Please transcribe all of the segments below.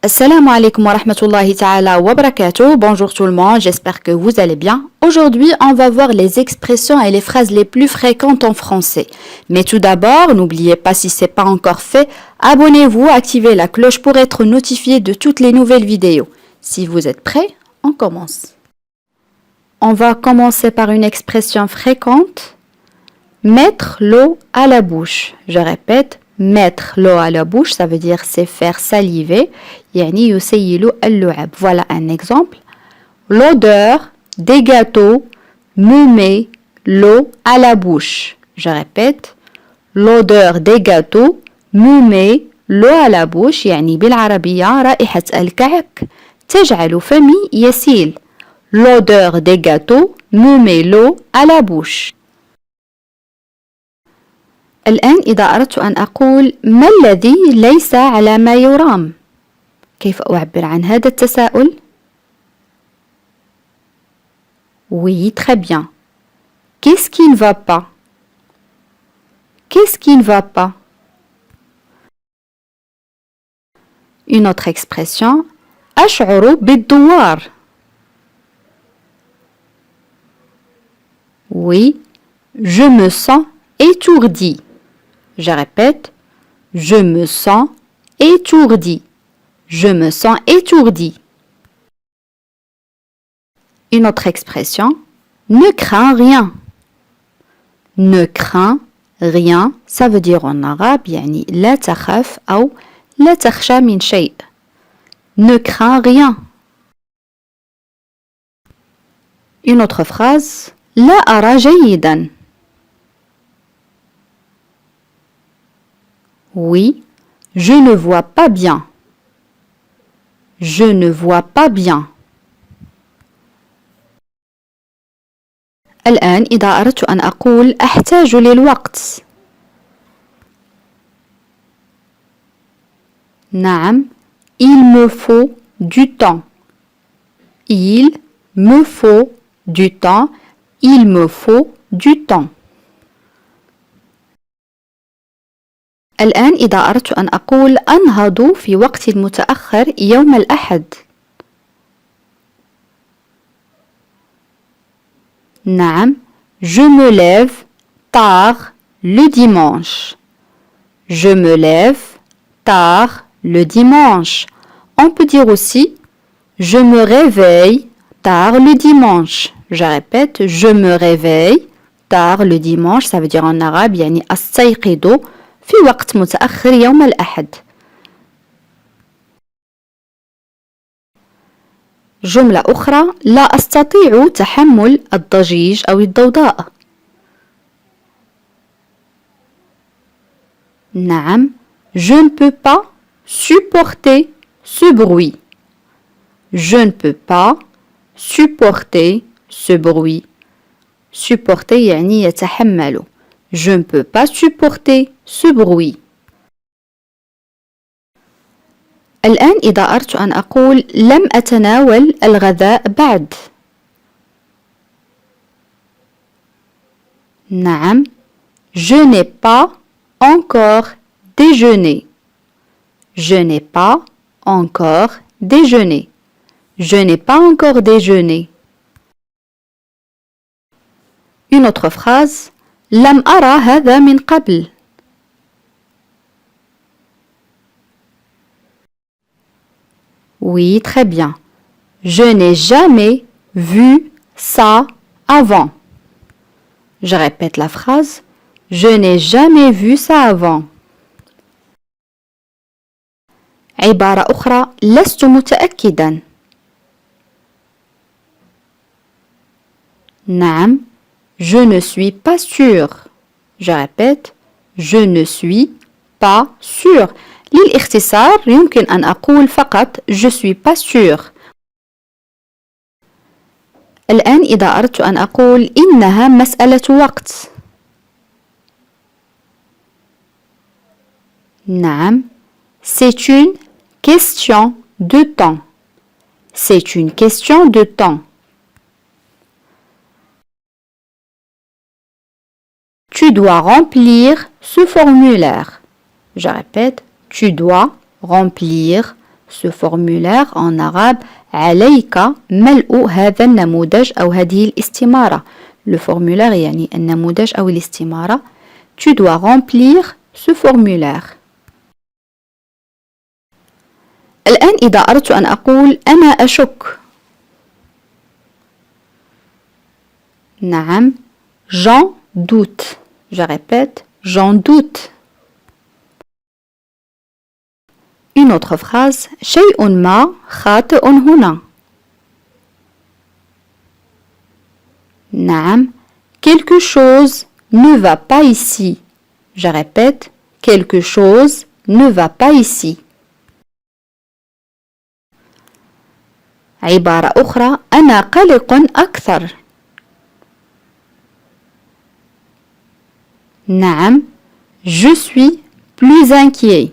Assalamu alaikum wa rahmatullahi ta'ala wa barakatuh. Bonjour tout le monde, j'espère que vous allez bien. Aujourd'hui, on va voir les expressions et les phrases les plus fréquentes en français. Mais tout d'abord, n'oubliez pas, si ce n'est pas encore fait, abonnez-vous, activez la cloche pour être notifié de toutes les nouvelles vidéos. Si vous êtes prêts, on commence. On va commencer par une expression fréquente. Mettre l'eau à la bouche. Je répète. Mettre l'eau à la bouche, ça veut dire c'est faire saliver. يعني يسيل اللعاب. Voilà un exemple. L'odeur des gâteaux me met l'eau à la bouche. Je répète. L'odeur des gâteaux me met l'eau à la bouche. يعني بالعربية رائحة الكعك تجعل فمي يسيل. L'odeur des gâteaux me met l'eau à la bouche. الآن إذا أردت أن أقول ما الذي ليس على ما يرام؟ كيف أعبر عن هذا التساؤل؟ Oui, très bien. Qu'est-ce qui ne va pas? Qu'est-ce qui ne va pas? Une autre expression. أشعر بالدوار. Oui, je me sens étourdi. Je répète, je me sens étourdi. Je me sens étourdi. Une autre expression, ne crains rien. Ne crains rien, ça veut dire en arabe, يعني لا تخاف أو لا تخشى من شيء. Ne crains rien. Une autre phrase, لا أرى جيدا. Oui, je ne vois pas bien. Je ne vois pas bien. الآن إذا أردت أن أقول أحتاج للوقت. نعم, il me faut du temps. Il me faut du temps. Il me faut du temps. الآن إذا أردت أن أقول أنهض في وقت متأخر يوم الأحد. نعم, je me lève tard le dimanche. Je me lève tard le dimanche. On peut dire aussi je me réveille tard le dimanche. Je répète, je me réveille tard le dimanche. Ça veut dire en arabe يعني أستيقظ في وقت متأخر يوم الأحد. جملة أخرى لا أستطيع تحمل الضجيج أو الضوضاء. نعم, je ne peux pas supporter ce bruit. Je ne peux pas supporter ce bruit. Supporter يعني يتحمل. Je ne peux pas supporter ce bruit. الآن إذا أردت أن أقول لم أتناول الغذاء بعد. نعم, je n'ai pas encore déjeuné. Je n'ai pas encore déjeuné. Je n'ai pas encore déjeuné. Une autre phrase. لم أرى هذا من قبل. Oui, très bien. Je n'ai jamais vu ça avant. Je répète la phrase. Je n'ai jamais vu ça avant. عبارة أخرى. لست متأكدا. نعم. Je ne suis pas sûr. Je répète, je ne suis pas sûr. للاختصار يمكن أن أقول فقط je suis pas sûr. الآن إذا أردت أن أقول إنها مسألة وقت. نعم, c'est une question de temps. C'est une question de temps. Tu dois remplir ce formulaire. Je répète, tu dois remplir ce formulaire en arabe عليك ملء هذا النموذج أو هذه الاستمارة. Le formulaire يعني النموذج أو الاستمارة. Tu dois remplir ce formulaire. الآن إذا أردت أن أقول أنا أشك. نعم. J'en doute. Je répète. J'en doute. Une autre phrase. شيء ما خاطئ هنا. نعم. Quelque chose ne va pas ici. Je répète. Quelque chose ne va pas ici. عبارة أخرى. أنا قلق أكثر. نعم. Je suis plus inquiet.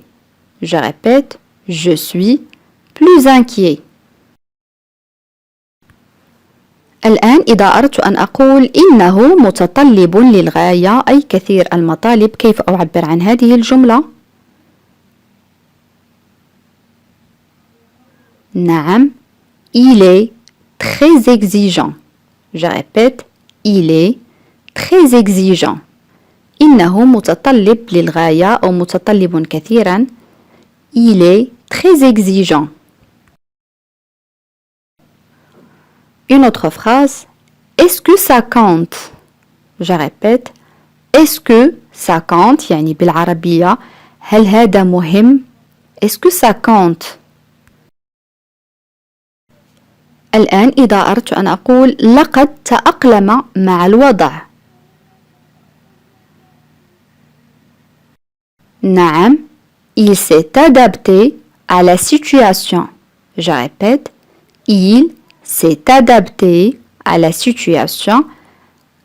Je répète. Je suis plus inquiet. الآن إذا أردت أن أقول إنه متطلب للغاية أي كثير المطالب، كيف أعبر عن هذه الجملة؟ نعم. Il est très exigeant. Je répète. Il est très exigeant. إنه متطلب للغاية أو متطلب كثيرا. Il est très exigeant. Une autre phrase. Est-ce que ça compte? Je répète. Est-ce que ça compte يعني بالعربية هل هذا مهم؟ Est-ce que ça compte? الآن إذا أردت أن أقول لقد تأقلم مع الوضع. نعم. Il s'est adapté à la situation. Je répète. Il s'est adapté à la situation.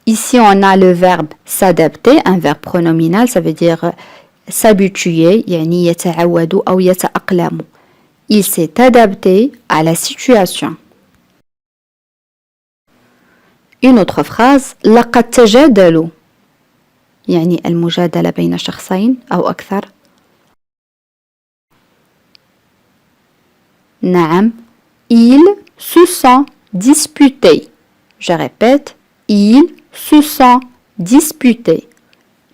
Ici, on a le verbe s'adapter, un verbe pronominal, ça veut dire s'habituer, يعني يتعود أو يتأقلم. Il s'est adapté à la situation. Une autre phrase. لقد تجادلوا يعني المجادلة بين شخصين أو أكثر. نعم. Ils se sont disputés. Je répète. Ils se sont disputés.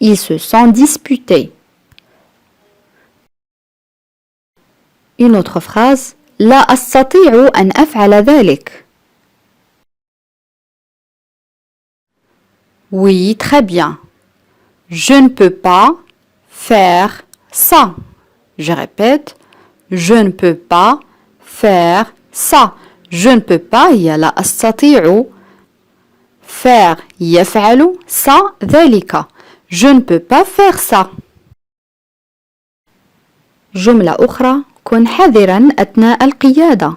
Ils se sont disputés. Une autre phrase. لا أستطيع أن أفعل ذلك. Oui, très bien. Je ne peux pas faire ça. Je répète. Je ne peux pas faire ça. Je ne peux pas هي لا أستطيع. Faire يفعل ça ذلك. Je ne peux pas faire ça. جملة أخرى. كن حذرا أثناء القيادة.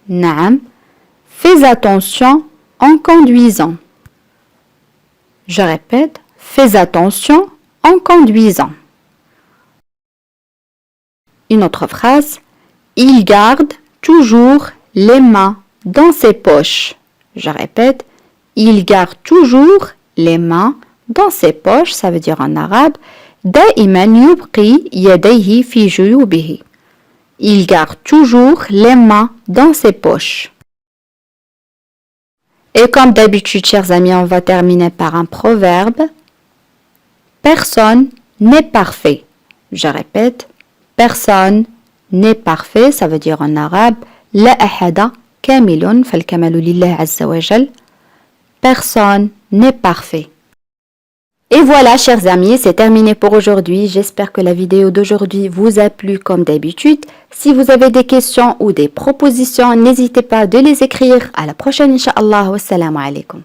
نعم. Fais attention en conduisant. Je répète. Fais attention en conduisant. Une autre phrase. Il garde toujours les mains dans ses poches. Je répète. Il garde toujours les mains dans ses poches. Ça veut dire en arabe. دائما يبقي يديه في جيوبه. Il garde toujours les mains dans ses poches. Et comme d'habitude, chers amis, on va terminer par un proverbe. Personne n'est parfait. Je répète. Personne n'est parfait. Ça veut dire en arabe. لا أحد كامل فالكمال لله عز وجل. Personne n'est parfait. Et voilà, chers amis, c'est terminé pour aujourd'hui. J'espère que la vidéo d'aujourd'hui vous a plu comme d'habitude. Si vous avez des questions ou des propositions, n'hésitez pas de les écrire. À la prochaine, Inch'Allah. Wassalamu alaikum.